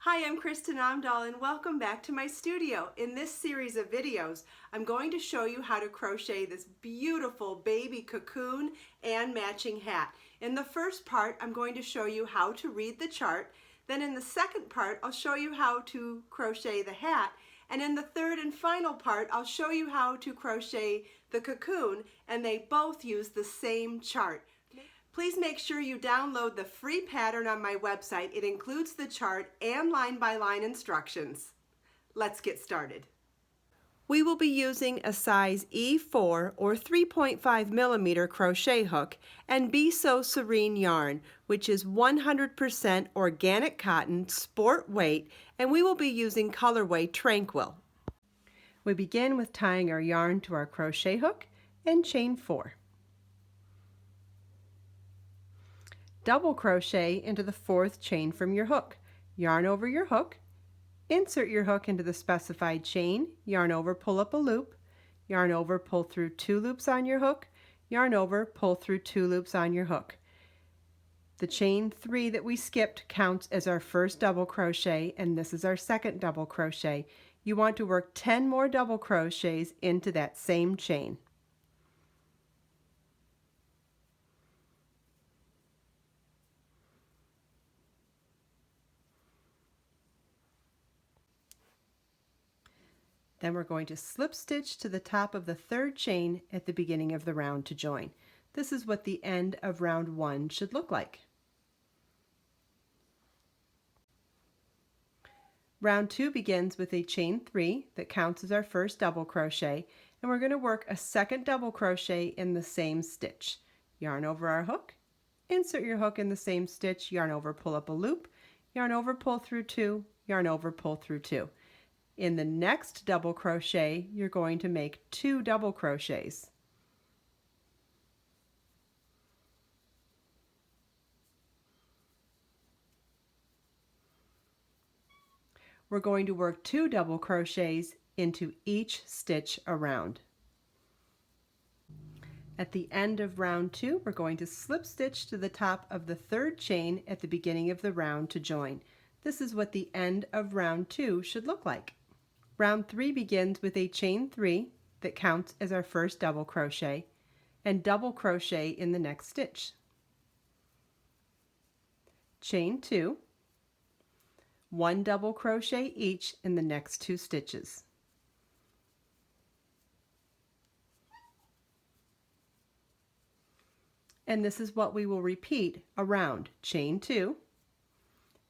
Hi, I'm Kristin Omdahl and welcome back to my studio. In this series of videos, I'm going to show you how to crochet this beautiful baby cocoon and matching hat. In the first part, I'm going to show you how to read the chart. Then in the second part, I'll show you how to crochet the hat. And in the third and final part, I'll show you how to crochet the cocoon, and they both use the same chart. Please make sure you download the free pattern on my website. It includes the chart and line-by-line instructions. Let's get started. We will be using a size E4 or 3.5 millimeter crochet hook and Be So Serene yarn, which is 100% organic cotton, sport weight, and we will be using colorway Tranquil. We begin with tying our yarn to our crochet hook and chain 4. Double crochet into the 4th chain from your hook. Yarn over your hook, insert your hook into the specified chain, yarn over, pull up a loop, yarn over, pull through 2 loops on your hook, yarn over, pull through 2 loops on your hook. The chain 3 that we skipped counts as our first double crochet, and this is our second double crochet. You want to work 10 more double crochets into that same chain. Then we're going to slip stitch to the top of the 3rd chain at the beginning of the round to join. This is what the end of round 1 should look like. Round 2 begins with a chain 3 that counts as our first double crochet, and we're going to work a second double crochet in the same stitch. Yarn over our hook, insert your hook in the same stitch, yarn over, pull up a loop, yarn over, pull through 2, yarn over, pull through 2. In the next double crochet, you're going to make 2 double crochets. We're going to work 2 double crochets into each stitch around. At the end of round 2, we're going to slip stitch to the top of the 3rd chain at the beginning of the round to join. This is what the end of round 2 should look like. Round 3 begins with a chain 3 that counts as our first double crochet and double crochet in the next stitch. Chain 2, 1 double crochet each in the next 2 stitches. And this is what we will repeat around. Chain 2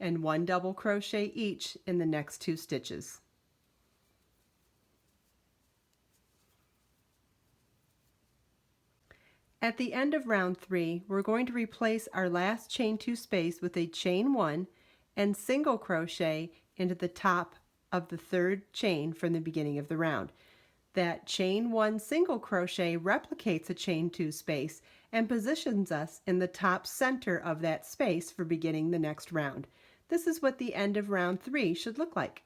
and 1 double crochet each in the next 2 stitches. At the end of round 3, we're going to replace our last chain 2 space with a chain 1 and single crochet into the top of the 3rd chain from the beginning of the round. That chain 1 single crochet replicates a chain 2 space and positions us in the top center of that space for beginning the next round. This is what the end of round 3 should look like.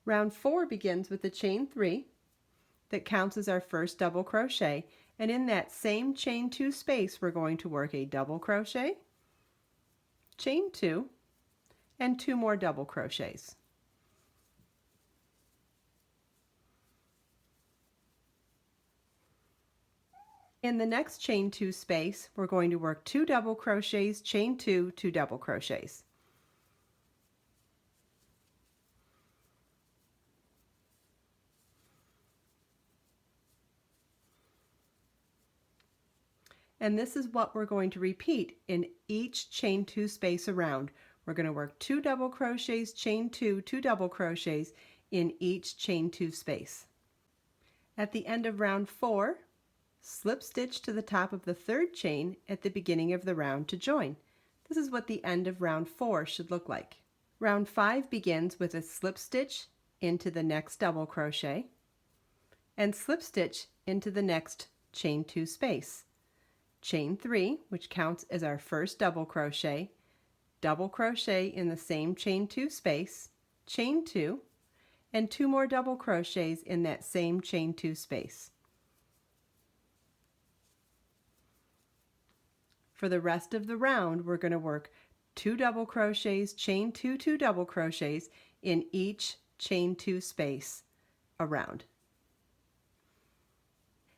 Round 4 begins with a chain 3 that counts as our first double crochet, and in that same chain 2 space we're going to work a double crochet, chain 2, and 2 more double crochets. In the next chain 2 space we're going to work 2 double crochets, chain 2, 2 double crochets. And this is what we're going to repeat in each chain 2 space around. We're going to work 2 double crochets, chain 2, 2 double crochets in each chain 2 space. At the end of round 4, slip stitch to the top of the 3rd chain at the beginning of the round to join. This is what the end of round 4 should look like. Round 5 begins with a slip stitch into the next double crochet and slip stitch into the next chain 2 space. Chain 3, which counts as our first double crochet, double crochet in the same chain 2 space, chain 2, and 2 more double crochets in that same chain 2 space. For the rest of the round, we're going to work 2 double crochets, chain 2, 2 double crochets in each chain 2 space around.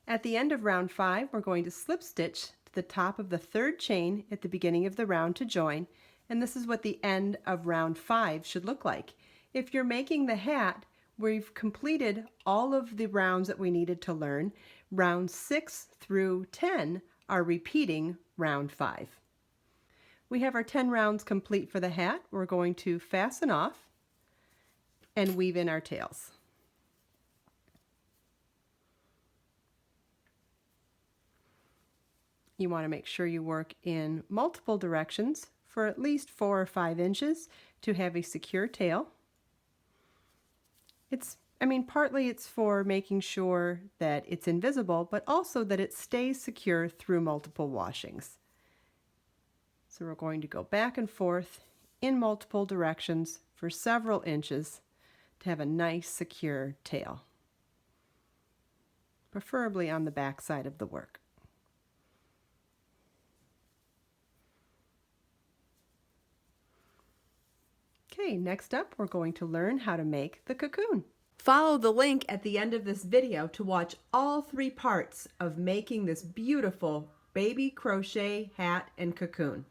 At the end of round 5, we're going to slip stitch to the top of the 3rd chain at the beginning of the round to join, and this is what the end of round 5 should look like. If you're making the hat, we've completed all of the rounds that we needed to learn. Rounds 6 through 10 are repeating round 5. We have our 10 rounds complete for the hat. We're going to fasten off and weave in our tails. You want to make sure you work in multiple directions for at least 4 or 5 inches to have a secure tail. Partly it's for making sure that it's invisible, but also that it stays secure through multiple washings. So we're going to go back and forth in multiple directions for several inches to have a nice secure tail, preferably on the back side of the work. Okay, next up we're going to learn how to make the cocoon. Follow the link at the end of this video to watch all 3 parts of making this beautiful baby crochet hat and cocoon.